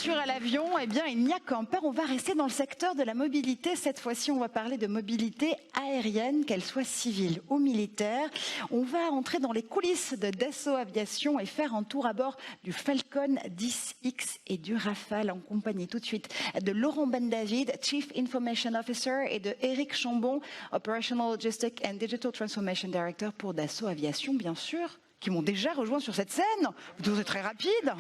voiture à l'avion, eh bien, il n'y a qu'un pas. On va rester dans le secteur de la mobilité. Cette fois-ci, on va parler de mobilité aérienne, qu'elle soit civile ou militaire. On va entrer dans les coulisses de Dassault Aviation et faire un tour à bord du Falcon 10X et du Rafale, en compagnie tout de suite de Laurent Ben-David, Chief Information Officer, et de Éric Chambon, Operational Logistics and Digital Transformation Director pour Dassault Aviation, bien sûr, qui m'ont déjà rejoint sur cette scène. Vous êtes très rapide.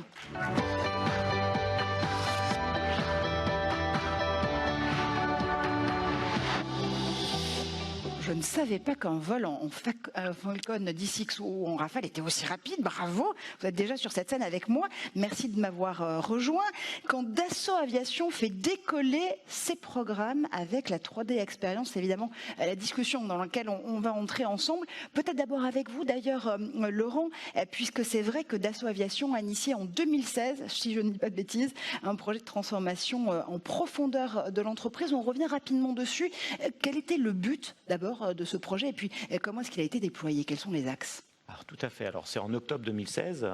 Je ne savais pas qu'un vol en Falcon 10X ou en Rafale était aussi rapide. Bravo, vous êtes déjà sur cette scène avec moi. Merci de m'avoir rejoint. Quand Dassault Aviation fait décoller ses programmes avec la 3D Experience, évidemment, la discussion dans laquelle on va entrer ensemble. Peut-être d'abord avec vous, d'ailleurs, Laurent, puisque c'est vrai que Dassault Aviation a initié en 2016, si je ne dis pas de bêtises, un projet de transformation en profondeur de l'entreprise. On revient rapidement dessus. Quel était le but, d'abord, de ce projet, et puis comment est-ce qu'il a été déployé? Quels sont les axes? Alors, tout à fait. Alors, c'est en octobre 2016.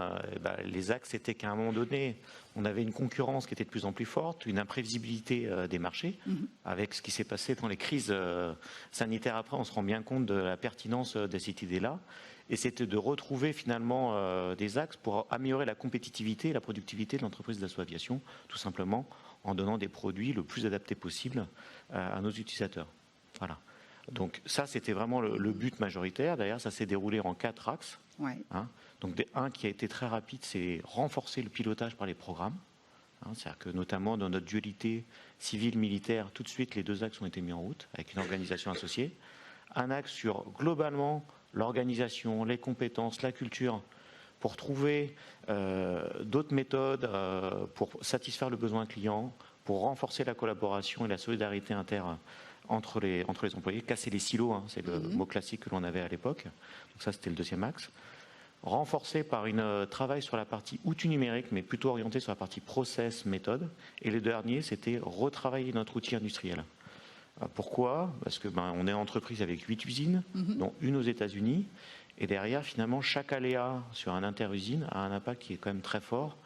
Les axes étaient qu'à un moment donné, on avait une concurrence qui était de plus en plus forte, une imprévisibilité des marchés. Avec ce qui s'est passé dans les crises sanitaires après, on se rend bien compte de la pertinence de cette idée-là. Et c'était de retrouver finalement des axes pour améliorer la compétitivité et la productivité de l'entreprise Dassault Aviation, tout simplement en donnant des produits le plus adaptés possible à nos utilisateurs. Voilà. Donc ça, c'était vraiment le but majoritaire. D'ailleurs, ça s'est déroulé en 4 axes. Ouais. Donc un qui a été très rapide, c'est renforcer le pilotage par les programmes. C'est-à-dire que notamment dans notre dualité civile-militaire, tout de suite, les 2 axes ont été mis en route avec une organisation associée. Un axe sur, globalement, l'organisation, les compétences, la culture, pour trouver d'autres méthodes pour satisfaire le besoin client, pour renforcer la collaboration et la solidarité entre les employés, casser les silos, c'est le mot classique que l'on avait à l'époque. Donc ça, c'était le 2e axe. Renforcé par un travail sur la partie outil numérique, mais plutôt orienté sur la partie process, méthode. Et le dernier, c'était retravailler notre outil industriel. Pourquoi? Parce que on est en entreprise avec 8 usines, dont une aux États-Unis. Et derrière, finalement, chaque aléa sur un inter-usine a un impact qui est quand même très fort.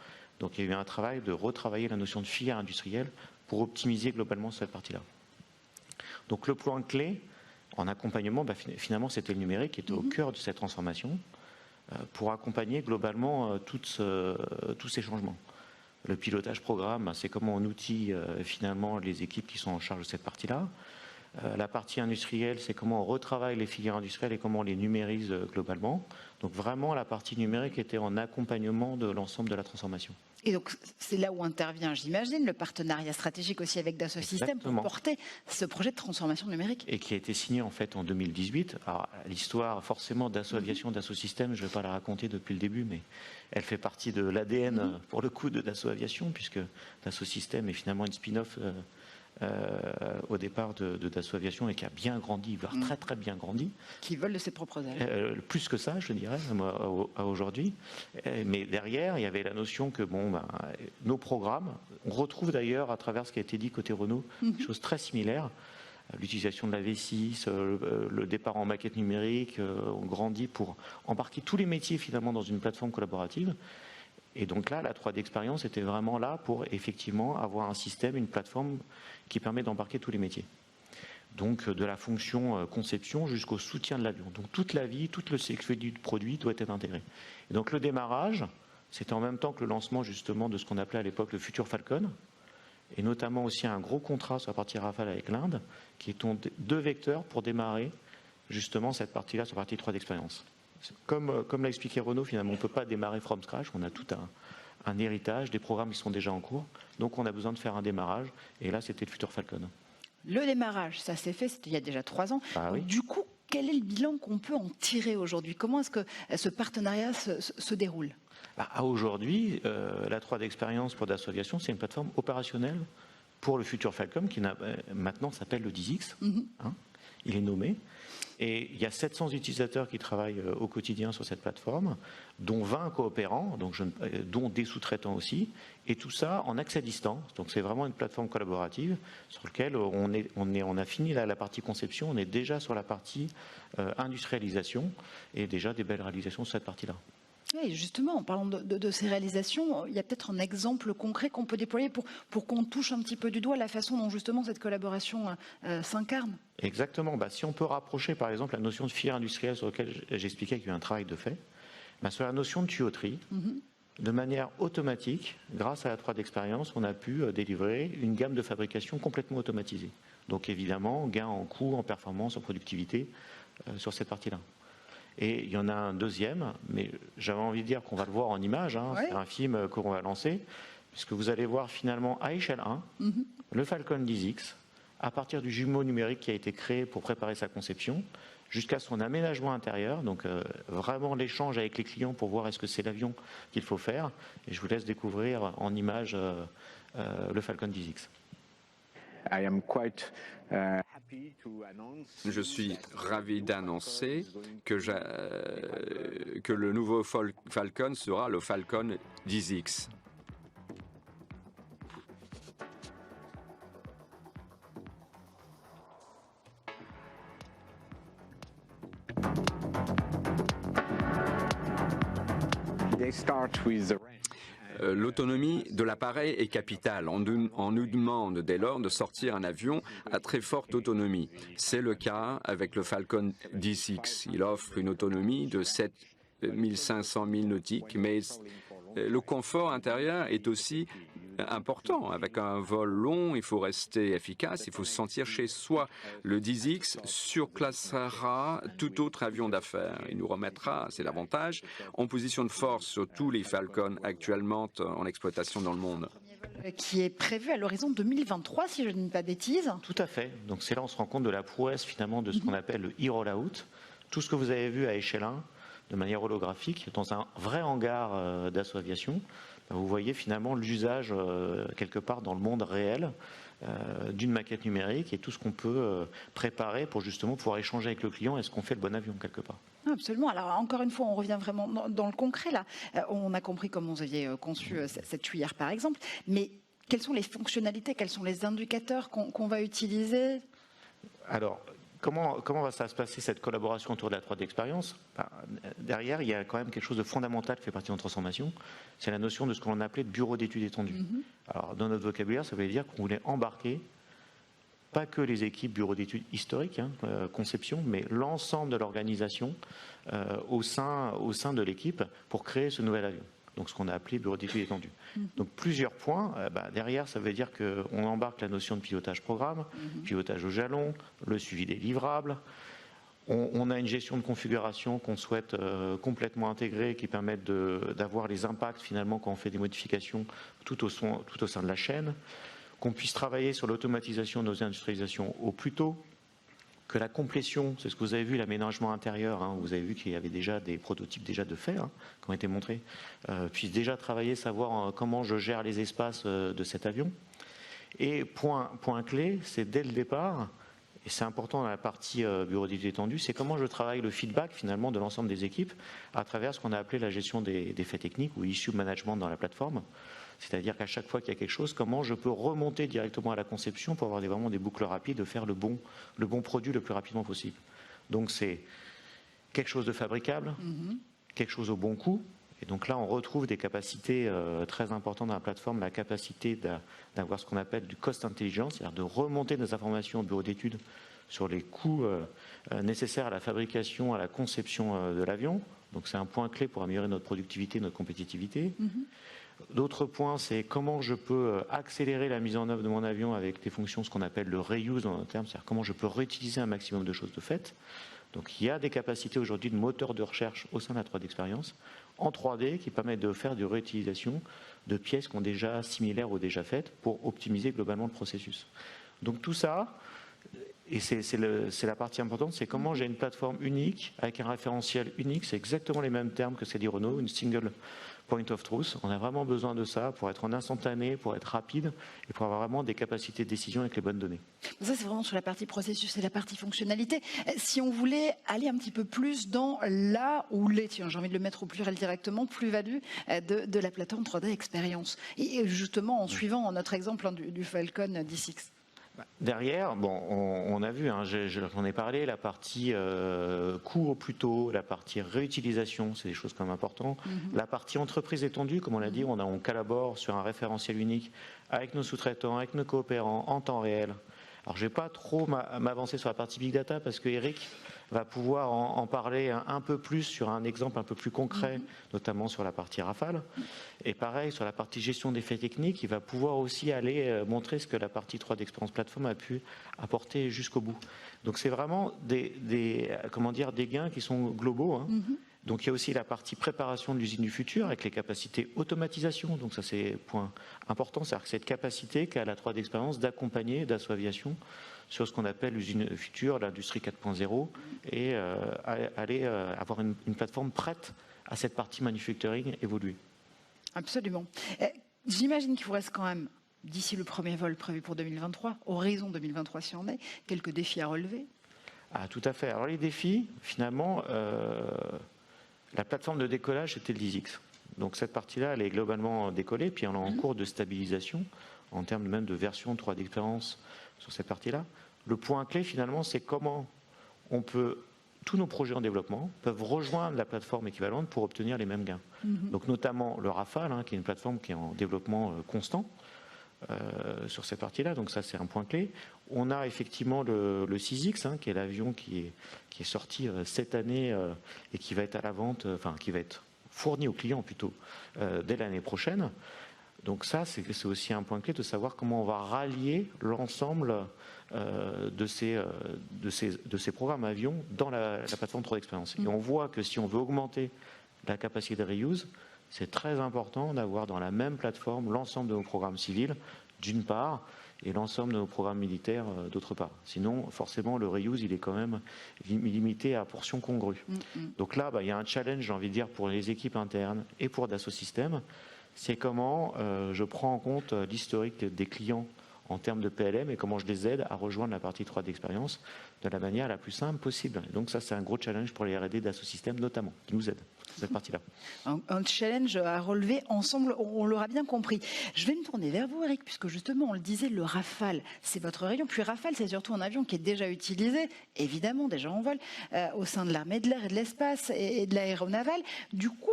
Donc il y a eu un travail de retravailler la notion de filière industrielle pour optimiser globalement cette partie-là. Donc le plan clé en accompagnement, finalement, c'était le numérique qui était au cœur de cette transformation pour accompagner globalement tous ces changements. Le pilotage programme, c'est comment on outille finalement les équipes qui sont en charge de cette partie-là. La partie industrielle, c'est comment on retravaille les filières industrielles et comment on les numérise globalement. Donc vraiment, la partie numérique était en accompagnement de l'ensemble de la transformation. Et donc, c'est là où intervient, j'imagine, le partenariat stratégique aussi avec Dassault Systèmes pour porter ce projet de transformation numérique. Et qui a été signé en fait en 2018. Alors, l'histoire, forcément, Dassault Aviation, Dassault Systèmes, je ne vais pas la raconter depuis le début, mais elle fait partie de l'ADN, pour le coup, de Dassault Aviation, puisque Dassault Systèmes est finalement une spin-off au départ de Dassault Aviation et qui a bien grandi, voire très très bien grandi. Qui vole de ses propres ailes. Plus que ça, je dirais, à aujourd'hui. Mais derrière, il y avait la notion que nos programmes, on retrouve d'ailleurs à travers ce qui a été dit côté Renault, des choses très similaires. L'utilisation de la V6, le départ en maquette numérique, on grandit pour embarquer tous les métiers finalement dans une plateforme collaborative. Et donc là, la 3D Experience était vraiment là pour effectivement avoir un système, une plateforme qui permet d'embarquer tous les métiers. Donc de la fonction conception jusqu'au soutien de l'avion. Donc toute la vie, tout le cycle du produit doit être intégré. Et donc le démarrage, c'était en même temps que le lancement justement de ce qu'on appelait à l'époque le futur Falcon, et notamment aussi un gros contrat sur la partie Rafale avec l'Inde, qui est 2 vecteurs pour démarrer justement cette partie-là sur la partie 3D Experience. Comme l'a expliqué Renaud, finalement, on ne peut pas démarrer from scratch. On a tout un héritage, des programmes qui sont déjà en cours. Donc, on a besoin de faire un démarrage. Et là, c'était le futur Falcon. Le démarrage, ça s'est fait, c'était il y a déjà 3 ans. Oui. Du coup, quel est le bilan qu'on peut en tirer aujourd'hui? Comment est-ce que ce partenariat se déroule? Aujourd'hui, la 3D Experience pour Dassault Aviation, c'est une plateforme opérationnelle pour le futur Falcon qui maintenant s'appelle le 10X. Il est nommé. Et il y a 700 utilisateurs qui travaillent au quotidien sur cette plateforme, dont 20 coopérants, dont des sous-traitants aussi, et tout ça en accès à distance. Donc c'est vraiment une plateforme collaborative sur laquelle on a fini la partie conception, on est déjà sur la partie industrialisation et déjà des belles réalisations sur cette partie-là. Oui, justement, en parlant de ces réalisations, il y a peut-être un exemple concret qu'on peut déployer pour qu'on touche un petit peu du doigt la façon dont justement cette collaboration s'incarne. Exactement. Si on peut rapprocher par exemple la notion de filière industrielle sur laquelle j'expliquais qu'il y a eu un travail de fait, sur la notion de tuyauterie, de manière automatique, grâce à la 3D Experience, on a pu délivrer une gamme de fabrication complètement automatisée. Donc évidemment, gain en coût, en performance, en productivité sur cette partie-là. Et il y en a un deuxième, mais j'avais envie de dire qu'on va le voir en image, c'est un film qu'on va lancer, puisque vous allez voir finalement à échelle 1, le Falcon 10X, à partir du jumeau numérique qui a été créé pour préparer sa conception, jusqu'à son aménagement intérieur, donc vraiment l'échange avec les clients pour voir est-ce que c'est l'avion qu'il faut faire. Et je vous laisse découvrir en image le Falcon 10X. Je suis ravi d'annoncer que le nouveau Falcon sera le Falcon 10X. L'autonomie de l'appareil est capitale. On nous demande dès lors de sortir un avion à très forte autonomie. C'est le cas avec le Falcon 10X. Il offre une autonomie de 7500 milles nautiques, mais le confort intérieur est aussi important. Avec un vol long, il faut rester efficace, il faut se sentir chez soi. Le 10X surclassera tout autre avion d'affaires. Il nous remettra, c'est l'avantage, en position de force sur tous les Falcons actuellement en exploitation dans le monde. Qui est prévu à l'horizon 2023, si je ne dis pas de bêtises. Tout à fait. Donc c'est là on se rend compte de la prouesse finalement de ce qu'on appelle le e-rollout. Tout ce que vous avez vu à échelle 1, de manière holographique, dans un vrai hangar d'Assaut Aviation, vous voyez finalement l'usage quelque part dans le monde réel d'une maquette numérique et tout ce qu'on peut préparer pour justement pouvoir échanger avec le client. Est-ce qu'on fait le bon avion quelque part? Absolument. Alors encore une fois, on revient vraiment dans le concret là. On a compris comment vous aviez conçu cette tuyère par exemple, mais quelles sont les fonctionnalités, quels sont les indicateurs qu'on va utiliser? Alors, comment va ça se passer cette collaboration autour de la 3D Experience? Derrière, il y a quand même quelque chose de fondamental qui fait partie de notre transformation. C'est la notion de ce que l'on appelait de bureau d'études étendu. Alors, dans notre vocabulaire, ça veut dire qu'on voulait embarquer pas que les équipes bureau d'études historiques, conception, mais l'ensemble de l'organisation au sein de l'équipe pour créer ce nouvel avion. Donc ce qu'on a appelé bureau d'études étendu. Donc plusieurs points. Derrière, ça veut dire qu'on embarque la notion de pilotage programme, pilotage au jalon, le suivi des livrables. On a une gestion de configuration qu'on souhaite complètement intégrer, qui permet d'avoir les impacts finalement quand on fait des modifications tout au sein de la chaîne. Qu'on puisse travailler sur l'automatisation de nos industrialisations au plus tôt, que la complétion, c'est ce que vous avez vu, l'aménagement intérieur, vous avez vu qu'il y avait déjà des prototypes déjà de fait qui ont été montrés, puisse déjà travailler, savoir comment je gère les espaces de cet avion. Et point clé, c'est dès le départ, et c'est important dans la partie bureau d'études étendu, c'est comment je travaille le feedback finalement de l'ensemble des équipes à travers ce qu'on a appelé la gestion des faits techniques ou issue management dans la plateforme. C'est-à-dire qu'à chaque fois qu'il y a quelque chose, comment je peux remonter directement à la conception pour avoir vraiment des boucles rapides, de faire le bon produit le plus rapidement possible. Donc c'est quelque chose de fabricable, quelque chose au bon coût. Et donc là, on retrouve des capacités très importantes dans la plateforme, la capacité d'avoir ce qu'on appelle du cost intelligence, c'est-à-dire de remonter des informations au bureau d'études sur les coûts nécessaires à la fabrication, à la conception de l'avion. Donc c'est un point clé pour améliorer notre productivité, notre compétitivité. D'autres points, c'est comment je peux accélérer la mise en œuvre de mon avion avec des fonctions, ce qu'on appelle le reuse dans nos termes, c'est-à-dire comment je peux réutiliser un maximum de choses de faites. Donc il y a des capacités aujourd'hui de moteur de recherche au sein de la 3D Experience en 3D qui permettent de faire de réutilisation de pièces qui ont déjà similaires ou déjà faites pour optimiser globalement le processus. Donc tout ça, et c'est la partie importante, c'est comment j'ai une plateforme unique avec un référentiel unique, c'est exactement les mêmes termes que c'est dit Renault, une single point of truth. On a vraiment besoin de ça pour être en instantané, pour être rapide et pour avoir vraiment des capacités de décision avec les bonnes données. Ça, c'est vraiment sur la partie processus et la partie fonctionnalité. Si on voulait aller un petit peu plus dans là où les, j'ai envie de le mettre au pluriel directement, plus-value de la plateforme 3D Experience. Et justement, en suivant notre exemple du Falcon 10X. Derrière, bon, on a vu, j'en ai parlé, la partie coût au plus tôt, la partie réutilisation, c'est des choses quand même importantes. La partie entreprise étendue, comme on l'a dit, on collabore sur un référentiel unique avec nos sous-traitants, avec nos coopérants en temps réel. Alors, je ne vais pas trop m'avancer sur la partie Big Data parce que Eric va pouvoir en parler un peu plus sur un exemple un peu plus concret, notamment sur la partie Rafale. Et pareil, sur la partie gestion des faits techniques, il va pouvoir aussi aller montrer ce que la partie 3 d'Expérience Plateforme a pu apporter jusqu'au bout. Donc, c'est vraiment des gains qui sont globaux. Donc il y a aussi la partie préparation de l'usine du futur avec les capacités automatisation. Donc ça c'est un point important, c'est-à-dire que cette capacité qu'a la 3D Expérience d'accompagner Dassault Aviation sur ce qu'on appelle l'usine future, l'industrie 4.0 et aller avoir une plateforme prête à cette partie manufacturing évoluer. Absolument. J'imagine qu'il vous reste quand même, d'ici le premier vol prévu pour 2023, horizon 2023 si on est, quelques défis à relever. Ah, tout à fait. Alors les défis, finalement, la plateforme de décollage, c'était le 10X. Donc cette partie-là, elle est globalement décollée, puis elle est en cours de stabilisation, en termes même de version 3 d'expérience sur cette partie-là. Le point clé, finalement, c'est comment tous nos projets en développement peuvent rejoindre la plateforme équivalente pour obtenir les mêmes gains. Donc notamment le Rafale, qui est une plateforme qui est en développement constant sur cette partie-là, donc ça c'est un point clé. On a effectivement le 6X, qui est l'avion qui est sorti cette année et qui va être à la vente, qui va être fourni aux clients plutôt dès l'année prochaine. Donc ça, c'est aussi un point clé de savoir comment on va rallier l'ensemble de ces programmes avions dans la plateforme 3 d'expérience. Et on voit que si on veut augmenter la capacité de reuse, c'est très important d'avoir dans la même plateforme l'ensemble de nos programmes civils, d'une part, et l'ensemble de nos programmes militaires, d'autre part. Sinon, forcément, le reuse, il est quand même limité à portion congrue. Donc là, il y a un challenge, j'ai envie de dire, pour les équipes internes et pour Dassault Systèmes, c'est comment je prends en compte l'historique des clients en termes de PLM et comment je les aide à rejoindre la partie 3 d'expérience de la manière la plus simple possible. Et donc ça, c'est un gros challenge pour les R&D Dassault Systèmes notamment, qui nous aident sur cette partie-là. Un challenge à relever ensemble, on l'aura bien compris. Je vais me tourner vers vous, Eric, puisque justement, on le disait, le Rafale, c'est votre rayon. Puis Rafale, c'est surtout un avion qui est déjà utilisé, évidemment, déjà en vol, au sein de l'armée de l'air et de l'espace et de l'aéronavale. Du coup,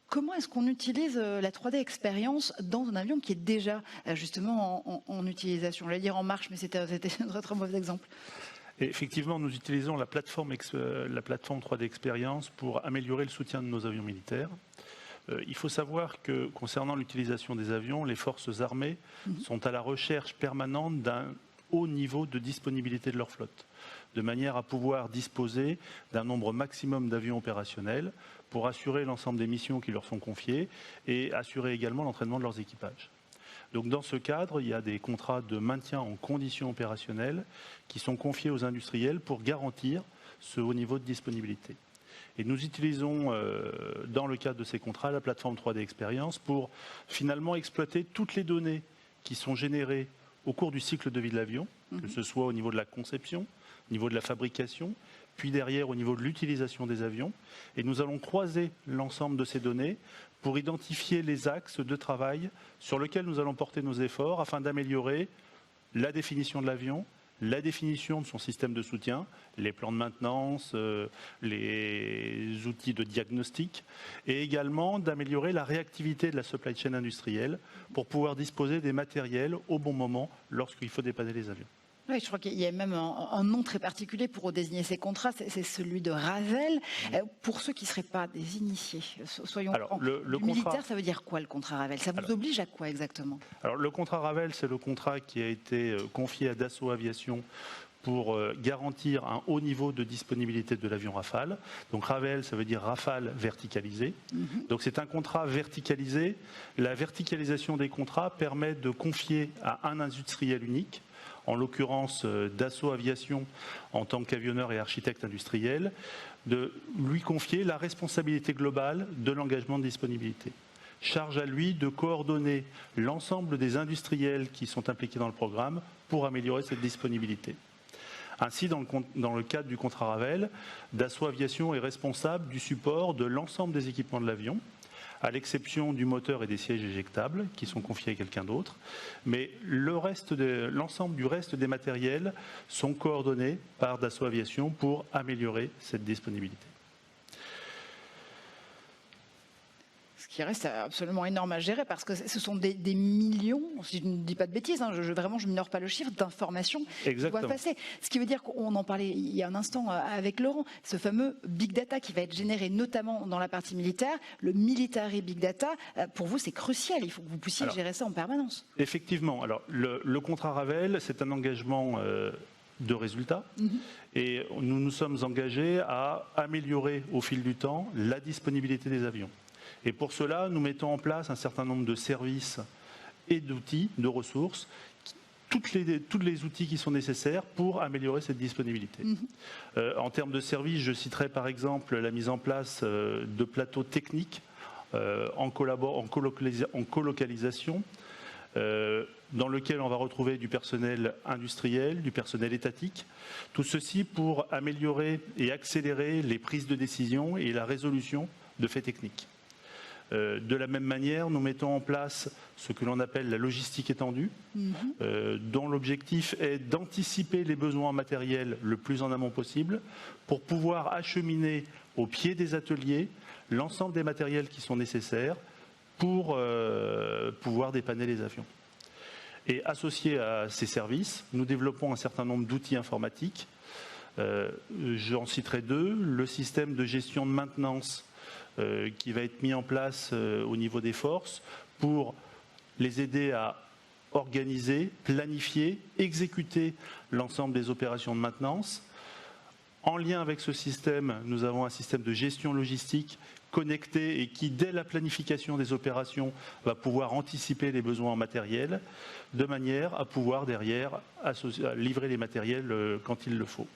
comment est-ce qu'on utilise la 3D expérience dans un avion qui est déjà justement en utilisation? J'allais dire en marche, mais c'était un très, très mauvais exemple. Et effectivement, nous utilisons la plateforme 3D Expérience pour améliorer le soutien de nos avions militaires. Il faut savoir que concernant l'utilisation des avions, les forces armées sont à la recherche permanente d'un haut niveau de disponibilité de leur flotte, de manière à pouvoir disposer d'un nombre maximum d'avions opérationnels pour assurer l'ensemble des missions qui leur sont confiées et assurer également l'entraînement de leurs équipages. Donc dans ce cadre, il y a des contrats de maintien en conditions opérationnelles qui sont confiés aux industriels pour garantir ce haut niveau de disponibilité. Et nous utilisons dans le cadre de ces contrats la plateforme 3D Expérience pour finalement exploiter toutes les données qui sont générées au cours du cycle de vie de l'avion, que ce soit au niveau de la conception, au niveau de la fabrication, puis derrière au niveau de l'utilisation des avions. Et nous allons croiser l'ensemble de ces données pour identifier les axes de travail sur lesquels nous allons porter nos efforts afin d'améliorer la définition de l'avion, la définition de son système de soutien, les plans de maintenance, les outils de diagnostic, et également d'améliorer la réactivité de la supply chain industrielle pour pouvoir disposer des matériels au bon moment lorsqu'il faut dépanner les avions. Oui, je crois qu'il y a même un nom très particulier pour désigner ces contrats, c'est celui de Ravel. Pour ceux qui ne seraient pas des initiés, soyons francs, du militaire, ça veut dire quoi le contrat Ravel? Ça vous oblige à quoi exactement? Alors le contrat Ravel, c'est le contrat qui a été confié à Dassault Aviation pour garantir un haut niveau de disponibilité de l'avion Rafale. Donc Ravel, ça veut dire Rafale verticalisé. Donc c'est un contrat verticalisé. La verticalisation des contrats permet de confier à un industriel unique, en l'occurrence Dassault Aviation en tant qu'avionneur et architecte industriel, de lui confier la responsabilité globale de l'engagement de disponibilité. Charge à lui de coordonner l'ensemble des industriels qui sont impliqués dans le programme pour améliorer cette disponibilité. Ainsi, dans le cadre du contrat Ravel, Dassault Aviation est responsable du support de l'ensemble des équipements de l'avion, à l'exception du moteur et des sièges éjectables qui sont confiés à quelqu'un d'autre. Mais l'ensemble du reste des matériels sont coordonnés par Dassault Aviation pour améliorer cette disponibilité. Ce qui reste absolument énorme à gérer parce que ce sont des millions, si je ne dis pas de bêtises, hein, je minore pas le chiffre, d'informations qui doivent passer. Ce qui veut dire qu'on en parlait il y a un instant avec Laurent, ce fameux big data qui va être généré notamment dans la partie militaire, le military big data, pour vous c'est crucial, il faut que vous puissiez gérer ça en permanence. Effectivement, alors le contrat Ravel, c'est un engagement de résultats et nous nous sommes engagés à améliorer au fil du temps la disponibilité des avions. Et pour cela, nous mettons en place un certain nombre de services et d'outils, de ressources, tous les outils qui sont nécessaires pour améliorer cette disponibilité. En termes de services, je citerai par exemple la mise en place de plateaux techniques en colocalisation, dans lequel on va retrouver du personnel industriel, du personnel étatique. Tout ceci pour améliorer et accélérer les prises de décision et la résolution de faits techniques. De la même manière, nous mettons en place ce que l'on appelle la logistique étendue, dont l'objectif est d'anticiper les besoins matériels le plus en amont possible pour pouvoir acheminer au pied des ateliers l'ensemble des matériels qui sont nécessaires pour pouvoir dépanner les avions. Et associé à ces services, nous développons un certain nombre d'outils informatiques. J'en citerai deux, le système de gestion de maintenance qui va être mis en place au niveau des forces pour les aider à organiser, planifier, exécuter l'ensemble des opérations de maintenance. En lien avec ce système, nous avons un système de gestion logistique connecté et qui, dès la planification des opérations, va pouvoir anticiper les besoins en matériel, de manière à pouvoir derrière livrer les matériels quand il le faut.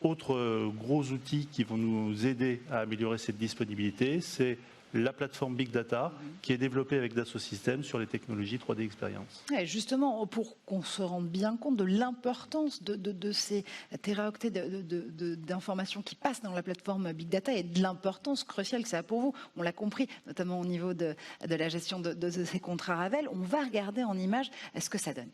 Autre gros outil qui vont nous aider à améliorer cette disponibilité, c'est la plateforme Big Data qui est développée avec Dassault Systèmes sur les technologies 3D Experience. Et justement, pour qu'on se rende bien compte de l'importance de ces téraoctets d'informations qui passent dans la plateforme Big Data et de l'importance cruciale que ça a pour vous, on l'a compris, notamment au niveau de la gestion de ces contrats Ravel, on va regarder en images ce que ça donne.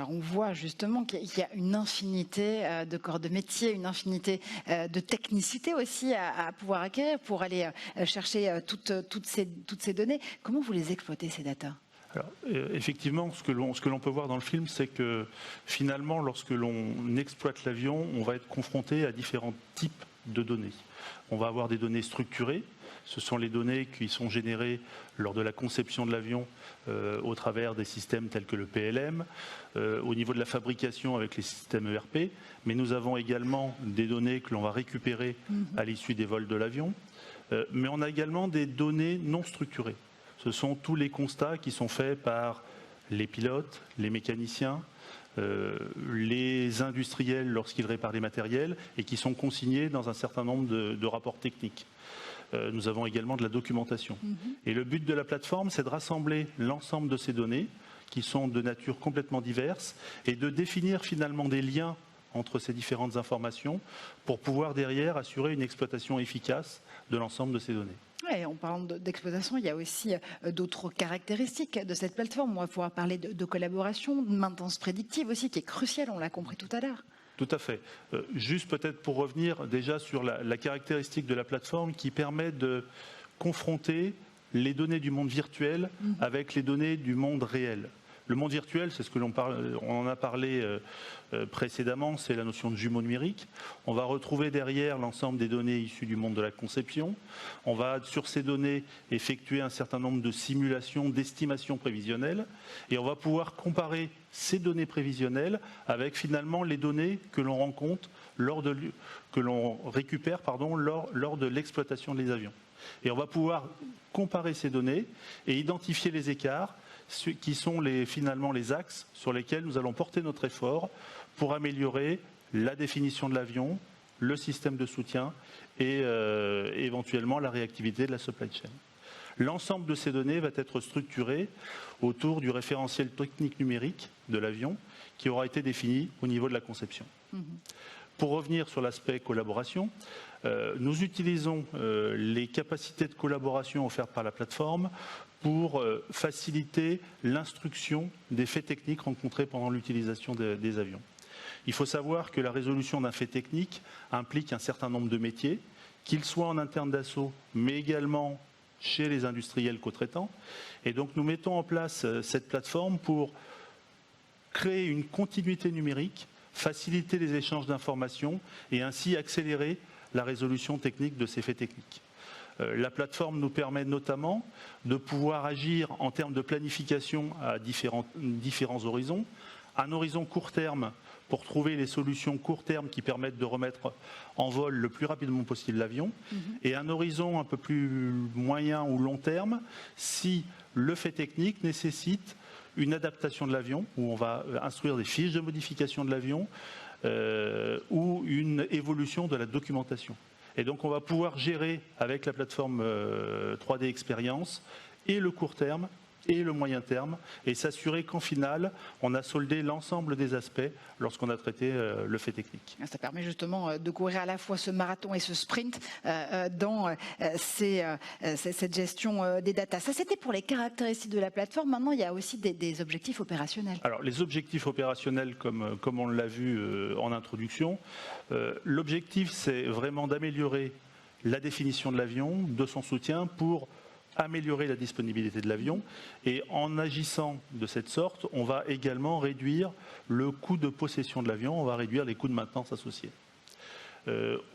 On voit justement qu'il y a une infinité de corps de métier, une infinité de technicité aussi à pouvoir acquérir pour aller chercher toutes ces données. Comment vous les exploitez, ces datas ? Alors, effectivement, ce que l'on peut voir dans le film, c'est que finalement, lorsque l'on exploite l'avion, on va être confronté à différents types de données. On va avoir des données structurées, Ce sont les données qui sont générées lors de la conception de l'avion au travers des systèmes tels que le PLM, au niveau de la fabrication avec les systèmes ERP, mais nous avons également des données que l'on va récupérer à l'issue des vols de l'avion, mais on a également des données non structurées. Ce sont tous les constats qui sont faits par les pilotes, les mécaniciens, les industriels lorsqu'ils réparent les matériels et qui sont consignés dans un certain nombre de rapports techniques. Nous avons également de la documentation. Et le but de la plateforme, c'est de rassembler l'ensemble de ces données qui sont de nature complètement diverse et de définir finalement des liens entre ces différentes informations pour pouvoir derrière assurer une exploitation efficace de l'ensemble de ces données. Ouais, en parlant d'exploitation, il y a aussi d'autres caractéristiques de cette plateforme. On va pouvoir parler de collaboration, de maintenance prédictive aussi, qui est cruciale, on l'a compris tout à l'heure. Tout à fait. Juste peut-être pour revenir déjà sur la caractéristique de la plateforme qui permet de confronter les données du monde virtuel avec les données du monde réel. Le monde virtuel, c'est ce que on en a parlé précédemment, c'est la notion de jumeau numérique. On va retrouver derrière l'ensemble des données issues du monde de la conception. On va, sur ces données, effectuer un certain nombre de simulations, d'estimations prévisionnelles. Et on va pouvoir comparer ces données prévisionnelles avec finalement les données que l'on rencontre que l'on récupère lors de l'exploitation des avions. Et on va pouvoir comparer ces données et identifier les écarts qui sont finalement les axes sur lesquels nous allons porter notre effort pour améliorer la définition de l'avion, le système de soutien et éventuellement la réactivité de la supply chain. L'ensemble de ces données va être structuré autour du référentiel technique numérique de l'avion qui aura été défini au niveau de la conception. Pour revenir sur l'aspect collaboration, nous utilisons les capacités de collaboration offertes par la plateforme pour faciliter l'instruction des faits techniques rencontrés pendant l'utilisation des avions. Il faut savoir que la résolution d'un fait technique implique un certain nombre de métiers, qu'ils soient en interne d'Assaut, mais également chez les industriels co-traitants. Et donc nous mettons en place cette plateforme pour créer une continuité numérique, faciliter les échanges d'informations et ainsi accélérer la résolution technique de ces faits techniques. La plateforme nous permet notamment de pouvoir agir en termes de planification à différents horizons. Un horizon court terme pour trouver les solutions court terme qui permettent de remettre en vol le plus rapidement possible l'avion, et un horizon un peu plus moyen ou long terme si le fait technique nécessite une adaptation de l'avion, où on va instruire des fiches de modification de l'avion ou une évolution de la documentation. Et donc on va pouvoir gérer avec la plateforme 3D Experience et le court terme et le moyen terme et s'assurer qu'en final, on a soldé l'ensemble des aspects lorsqu'on a traité le fait technique. Ça permet justement de courir à la fois ce marathon et ce sprint dans cette gestion des datas. Ça, c'était pour les caractéristiques de la plateforme. Maintenant, il y a aussi des objectifs opérationnels. Alors, les objectifs opérationnels, comme on l'a vu en introduction, l'objectif, c'est vraiment d'améliorer la définition de l'avion, de son soutien pour améliorer la disponibilité de l'avion, et en agissant de cette sorte, on va également réduire le coût de possession de l'avion, on va réduire les coûts de maintenance associés.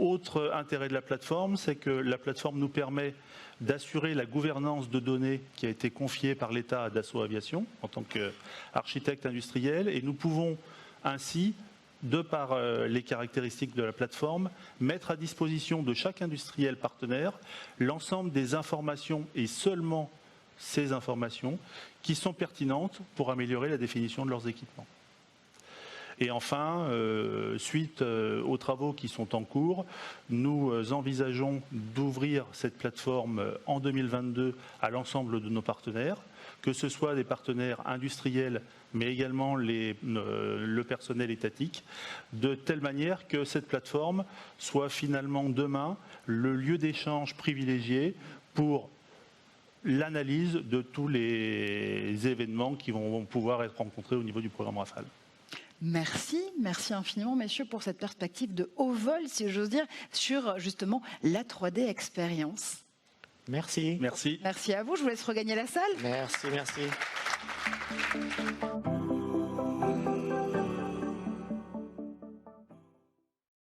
Autre intérêt de la plateforme, c'est que la plateforme nous permet d'assurer la gouvernance de données qui a été confiée par l'État à Dassault Aviation en tant qu'architecte industriel, et nous pouvons ainsi, de par les caractéristiques de la plateforme, mettre à disposition de chaque industriel partenaire l'ensemble des informations et seulement ces informations qui sont pertinentes pour améliorer la définition de leurs équipements. Et enfin, suite aux travaux qui sont en cours, nous envisageons d'ouvrir cette plateforme en 2022 à l'ensemble de nos partenaires, que ce soit des partenaires industriels, mais également le personnel étatique, de telle manière que cette plateforme soit finalement demain le lieu d'échange privilégié pour l'analyse de tous les événements qui vont pouvoir être rencontrés au niveau du programme Rafale. Merci infiniment, messieurs, pour cette perspective de haut vol, si j'ose dire, sur justement la 3D Experience. Merci. Merci. Merci à vous, je vous laisse regagner la salle. Merci.